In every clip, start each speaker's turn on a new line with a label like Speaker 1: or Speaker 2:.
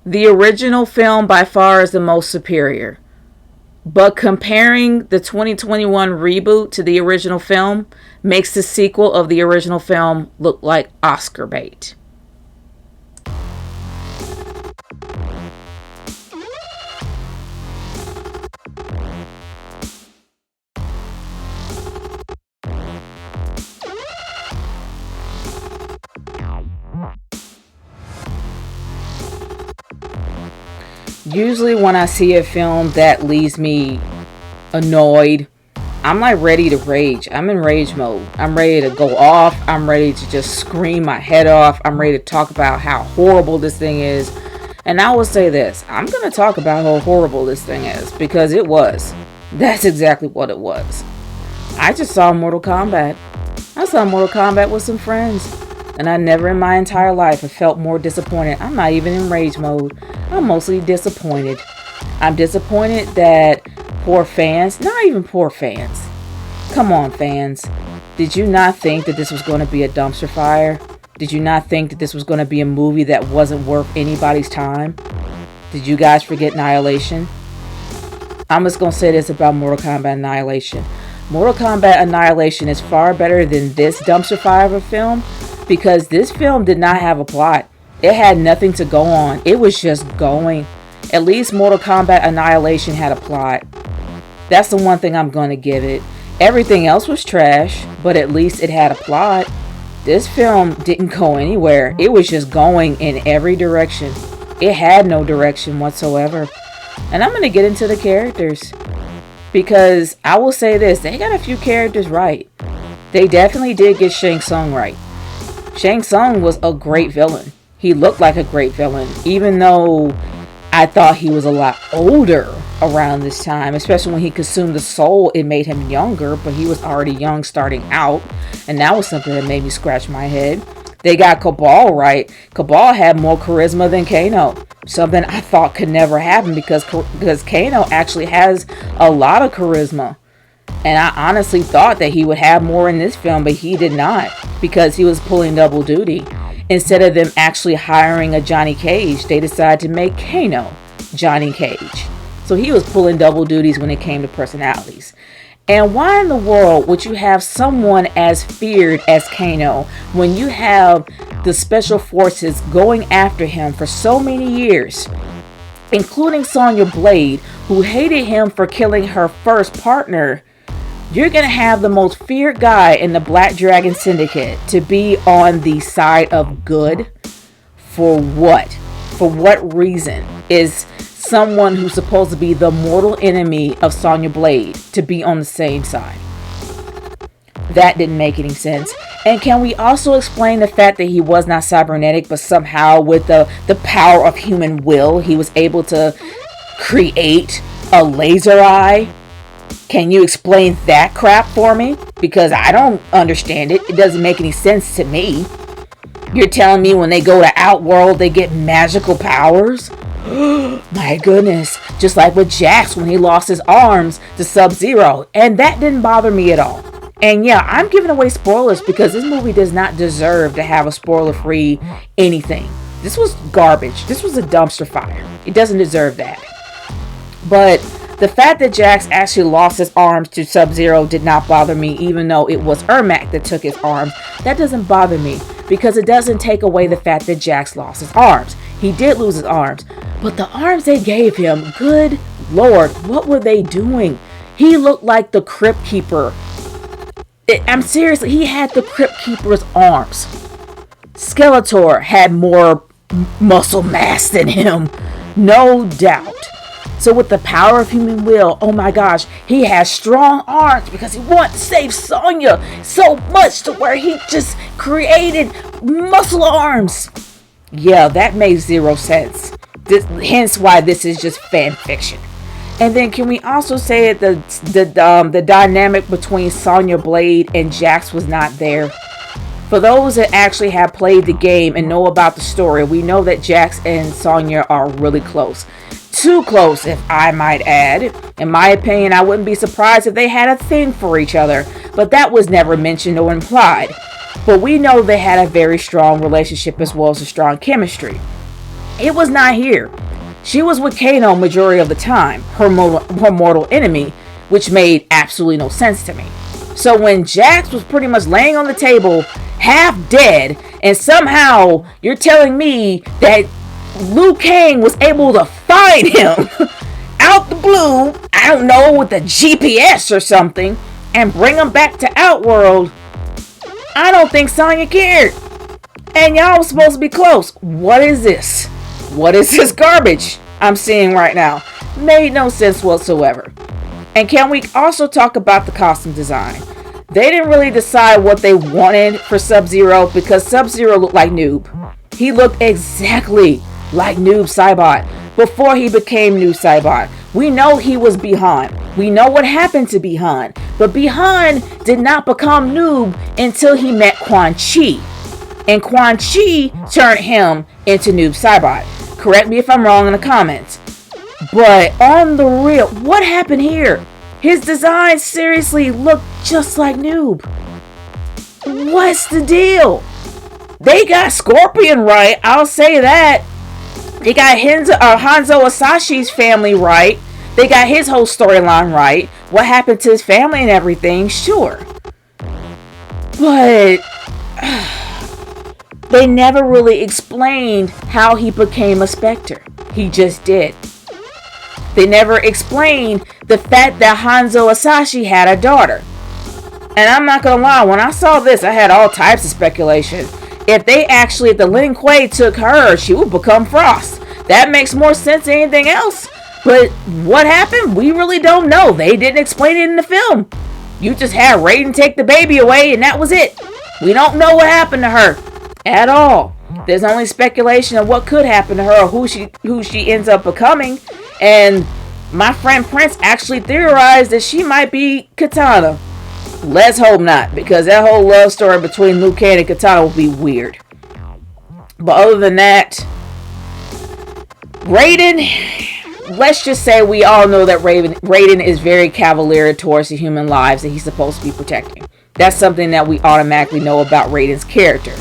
Speaker 1: The original film by far is the most superior. But comparing the 2021 reboot to the original film makes the sequel of the original film look like Oscar bait. Usually when I see a film that leaves me annoyed, I'm like ready to rage. I'm in rage mode. I'm ready to go off. I'm ready to just scream my head off. I'm ready to talk about how horrible this thing is. And I will say this. I'm going to talk about how horrible this thing is because it was. That's exactly what it was. I just saw Mortal Kombat. I saw Mortal Kombat with some friends. And I never in my entire life have felt more disappointed. I'm not even in rage mode. I'm mostly disappointed. I'm disappointed that poor fans, not even poor fans. Come on, fans. Did you not think that this was going to be a dumpster fire? Did you not think that this was going to be a movie that wasn't worth anybody's time? Did you guys forget Annihilation? I'm just going to say this about Mortal Kombat Annihilation. Mortal Kombat Annihilation is far better than this dumpster fire of a film because this film did not have a plot. It had nothing to go on. It was just going. At least Mortal Kombat Annihilation had a plot. That's the one thing I'm going to give it. Everything else was trash, but at least it had a plot. This film didn't go anywhere. It was just going in every direction. It had no direction whatsoever. And I'm going to get into the characters. Because I will say this, they got a few characters right. They definitely did get Shang Tsung right. Shang Tsung was a great villain. He looked like a great villain, even though I thought he was a lot older around this time, especially when he consumed the soul. It made him younger, but he was already young starting out, and that was something that made me scratch my head. They got Cabal right. Cabal had more charisma than Kano, something I thought could never happen because Kano actually has a lot of charisma. And I honestly thought that he would have more in this film, but he did not because he was pulling double duty. Instead of them actually hiring a Johnny Cage, they decided to make Kano Johnny Cage. So he was pulling double duties when it came to personalities. And why in the world would you have someone as feared as Kano when you have the special forces going after him for so many years, including Sonya Blade, who hated him for killing her first partner? You're going to have the most feared guy in the Black Dragon Syndicate to be on the side of good? For what? For what reason is someone who's supposed to be the mortal enemy of Sonya Blade to be on the same side? That didn't make any sense. And can we also explain the fact that he was not cybernetic, but somehow with the power of human will, he was able to create a laser eye? Can you explain that crap for me? Because I don't understand it. It doesn't make any sense to me. You're telling me when they go to Outworld, they get magical powers? My goodness. Just like with Jax when he lost his arms to Sub-Zero. And that didn't bother me at all. And yeah, I'm giving away spoilers because this movie does not deserve to have a spoiler-free anything. This was garbage. This was a dumpster fire. It doesn't deserve that. But the fact that Jax actually lost his arms to Sub-Zero did not bother me, even though it was Ermac that took his arms. That doesn't bother me because it doesn't take away the fact that Jax lost his arms. He did lose his arms, but the arms they gave him, good Lord, what were they doing? He looked like the Crypt Keeper. I'm serious, he had the Crypt Keeper's arms. Skeletor had more muscle mass than him, no doubt. So with the power of human will, oh my gosh, he has strong arms because he wanted to save Sonya so much to where he just created muscle arms. Yeah, that makes zero sense. Hence why this is just fan fiction. And then can we also say that the dynamic between Sonya Blade and Jax was not there? For those that actually have played the game and know about the story, we know that Jax and Sonya are really close. Too close, if I might add. In my opinion, I wouldn't be surprised if they had a thing for each other, but that was never mentioned or implied. But we know they had a very strong relationship as well as a strong chemistry. It was not here. She was with Kano majority of the time, her mortal enemy, which made absolutely no sense to me. So when Jax was pretty much laying on the table, half dead, and somehow you're telling me that Liu Kang was able to find him out the blue, I don't know, with a GPS or something, and bring him back to Outworld, I don't think Sonya cared. And y'all was supposed to be close. What is this? What is this garbage I'm seeing right now? Made no sense whatsoever. And can we also talk about the costume design? They didn't really decide what they wanted for Sub-Zero because Sub-Zero looked like Noob. He looked exactly like Noob Saibot before he became Noob Saibot. We know he was Bi-Han. We know what happened to Bi-Han. But Bi-Han did not become Noob until he met Quan Chi. And Quan Chi turned him into Noob Saibot. Correct me if I'm wrong in the comments. But on the real, what happened here? His design seriously looked just like Noob. What's the deal? They got Scorpion right, I'll say that. They got Hanzo Asashi's family right. They got his whole storyline right. What happened to his family and everything, sure. But they never really explained how he became a Spectre. He just did. They never explained the fact that Hanzo Asashi had a daughter. And I'm not gonna lie, when I saw this, I had all types of speculation. If the Lin Kuei took her, she would become Frost. That makes more sense than anything else. But what happened? We really don't know. They didn't explain it in the film. You just had Raiden take the baby away and that was it. We don't know what happened to her at all. There's only speculation of what could happen to her or who she ends up becoming. And my friend Prince actually theorized that she might be Katana. Let's hope not, because that whole love story between Liu Kang and Katana will be weird. But other than that, Raiden, let's just say we all know that Raiden is very cavalier towards the human lives that he's supposed to be protecting. That's something that we automatically know about Raiden's character.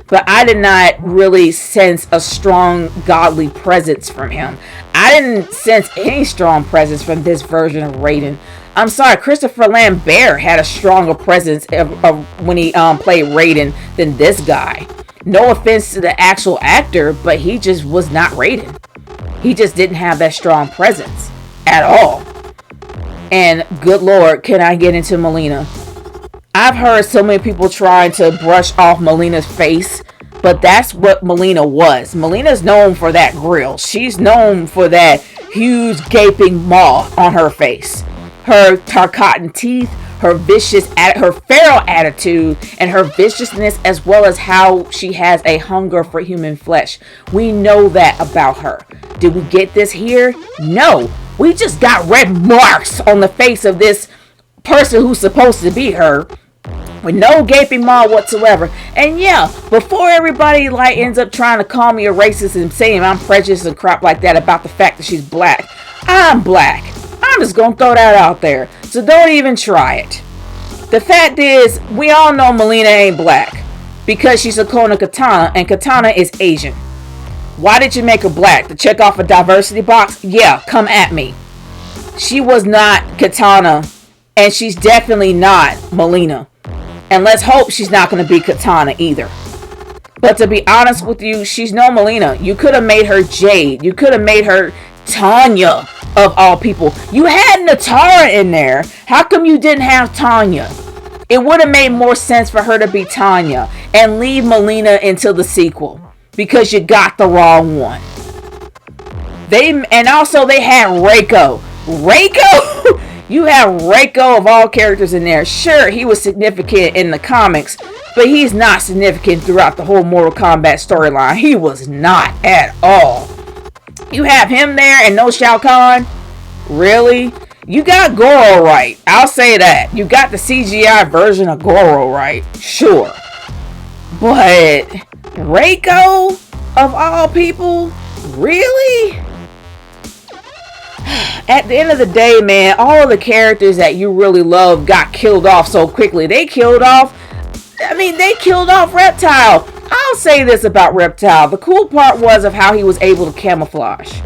Speaker 1: But I did not really sense a strong godly presence from him. I didn't sense any strong presence from this version of Raiden. I'm sorry, Christopher Lambert had a stronger presence when he played Raiden than this guy. No offense to the actual actor, but he just was not Raiden. He just didn't have that strong presence at all. And good Lord, can I get into Melina? I've heard so many people trying to brush off Melina's face, but that's what Melina was. Melina's known for that grill. She's known for that huge gaping maw on her face. Her cotton teeth, her feral attitude, and her viciousness, as well as how she has a hunger for human flesh. We know that about her. Did we get this here? No. We just got red marks on the face of this person who's supposed to be her, with no gaping maw whatsoever. And yeah, before everybody ends up trying to call me a racist and saying I'm prejudiced and crap like that about the fact that she's black, I'm black. I'm just gonna throw that out there, so don't even try it. The fact is, we all know Melina ain't black because she's a Kona Katana, and Katana is Asian. Why did you make her black? To check off a diversity box? Yeah, come at me. She was not Katana, and she's definitely not Melina. And let's hope she's not going to be Katana either. But to be honest with you, she's no Melina. You could have made her Jade. You could have made her Tanya, of all people. You had Natara in there. How come you didn't have Tanya? It would have made more sense for her to be Tanya and leave Melina until the sequel, because you got the wrong one. Also they had Reiko. Reiko? You have Reiko of all characters in there. Sure, he was significant in the comics, but he's not significant throughout the whole Mortal Kombat storyline. He was not at all. You have him there and no Shao Kahn? Really? You got Goro right. I'll say that. You got the CGI version of Goro right. Sure. But Reiko, of all people? Really? At the end of the day, man, all of the characters that you really love got killed off so quickly. They killed off Reptile. I I'll say this about Reptile. The cool part was of how he was able to camouflage.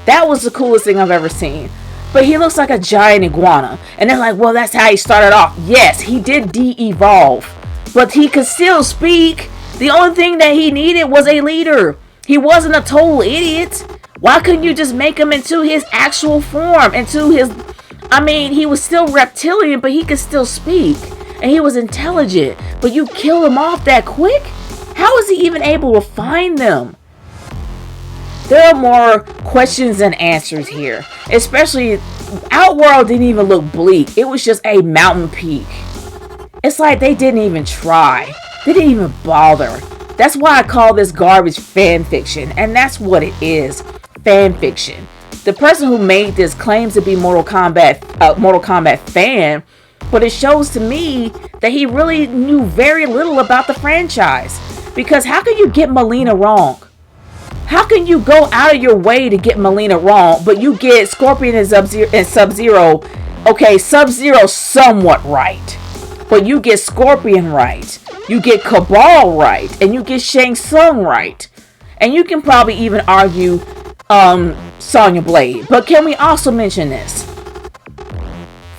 Speaker 1: That was the coolest thing I've ever seen. But he looks like a giant iguana. And they're like, well, that's how he started off. Yes, he did de-evolve. But he could still speak. The only thing that he needed was a leader. He wasn't a total idiot. Why couldn't you just make him into his actual form? He was still reptilian, but he could still speak. And he was intelligent. But you kill him off that quick? How is he even able to find them? There are more questions than answers here. Especially, Outworld didn't even look bleak. It was just a mountain peak. It's like they didn't even try. They didn't even bother. That's why I call this garbage fan fiction. And that's what it is. Fan fiction. The person who made this claims to be Mortal Kombat fan, but it shows to me that he really knew very little about the franchise. Because how can you get Mileena wrong? How can you go out of your way to get Mileena wrong, but you get Scorpion and Sub-Zero? Okay, Sub-Zero somewhat right, but you get Scorpion right. You get Cabal right, and you get Shang Tsung right. And you can probably even argue Sonya Blade. But can we also mention this?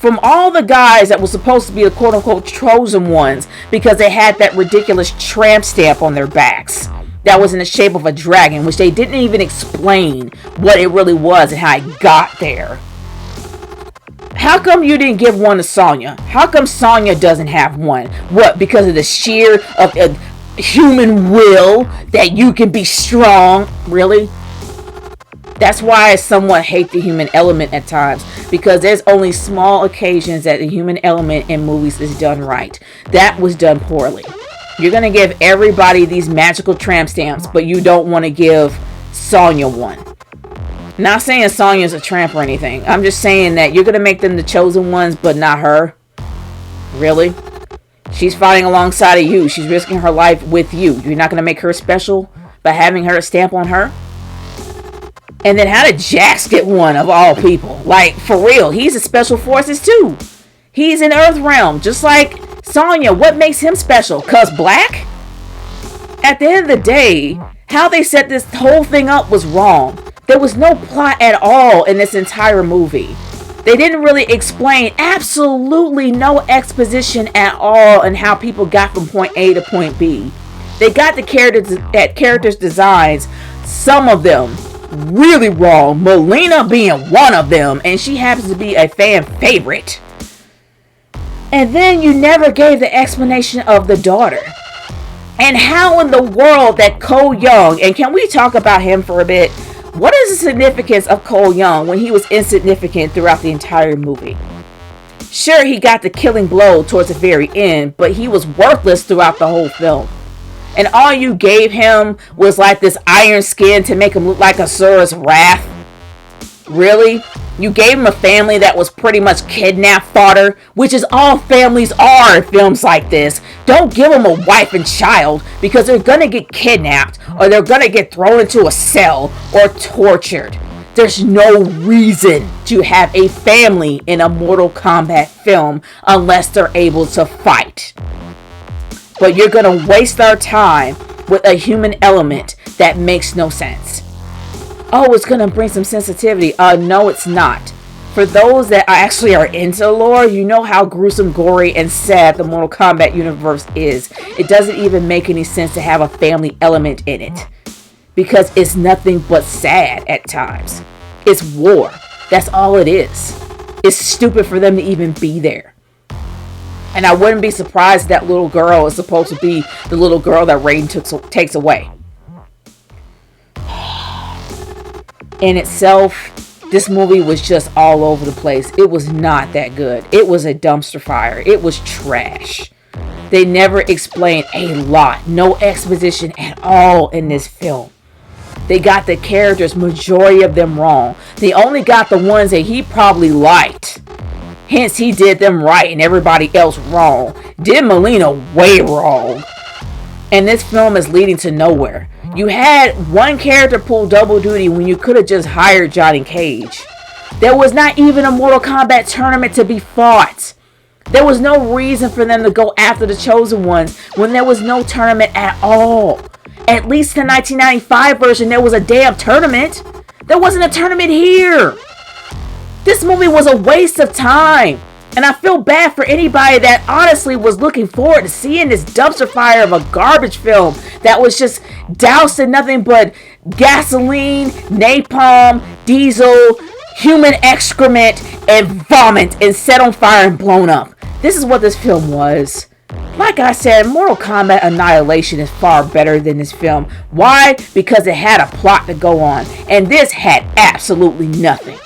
Speaker 1: From all the guys that were supposed to be the quote-unquote chosen ones because they had that ridiculous tramp stamp on their backs that was in the shape of a dragon, which they didn't even explain what it really was and how it got there. How come you didn't give one to Sonya? How come Sonya doesn't have one? What, because of the sheer of human will that you can be strong? Really? That's why I somewhat hate the human element at times, because there's only small occasions that the human element in movies is done right. That was done poorly. You're going to give everybody these magical tramp stamps, but you don't want to give Sonya one. Not saying Sonya's a tramp or anything. I'm just saying that you're going to make them the chosen ones, but not her. Really? She's fighting alongside of you. She's risking her life with you. You're not going to make her special by having her stamp on her? And then how did Jax get one of all people? Like, for real, he's in Special Forces too. He's in Earth Realm, just like Sonya. What makes him special? 'Cause black? At the end of the day, how they set this whole thing up was wrong. There was no plot at all in this entire movie. They didn't really explain, absolutely no exposition at all on how people got from point A to point B. They got the characters' designs, some of them really wrong. Mileena being one of them, and she happens to be a fan favorite. And then you never gave the explanation of the daughter. And how in the world that Cole Young, and can we talk about him for a bit? What is the significance of Cole Young when he was insignificant throughout the entire movie? Sure, he got the killing blow towards the very end, but he was worthless throughout the whole film. And all you gave him was like this iron skin to make him look like Asura's Wrath? Really? You gave him a family that was pretty much kidnap fodder, which is all families are in films like this. Don't give them a wife and child, because they're gonna get kidnapped, or they're gonna get thrown into a cell, or tortured. There's no reason to have a family in a Mortal Kombat film unless they're able to fight. But you're going to waste our time with a human element that makes no sense. Oh, it's going to bring some sensitivity. No, it's not. For those that actually are into lore, you know how gruesome, gory, and sad the Mortal Kombat universe is. It doesn't even make any sense to have a family element in it. Because it's nothing but sad at times. It's war. That's all it is. It's stupid for them to even be there. And I wouldn't be surprised that little girl is supposed to be the little girl that Raiden takes away. In itself, this movie was just all over the place. It was not that good. It was a dumpster fire. It was trash. They never explained a lot. No exposition at all in this film. They got the characters, majority of them wrong. They only got the ones that he probably liked. Hence, he did them right and everybody else wrong. Did Mileena way wrong. And this film is leading to nowhere. You had one character pull double duty when you could have just hired Johnny Cage. There was not even a Mortal Kombat tournament to be fought. There was no reason for them to go after the chosen ones when there was no tournament at all. At least the 1995 version, there was a damn tournament. There wasn't a tournament here. This movie was a waste of time. And I feel bad for anybody that honestly was looking forward to seeing this dumpster fire of a garbage film that was just doused in nothing but gasoline, napalm, diesel, human excrement, and vomit, and set on fire and blown up. This is what this film was. Like I said, Mortal Kombat Annihilation is far better than this film. Why? Because it had a plot to go on. And this had absolutely nothing.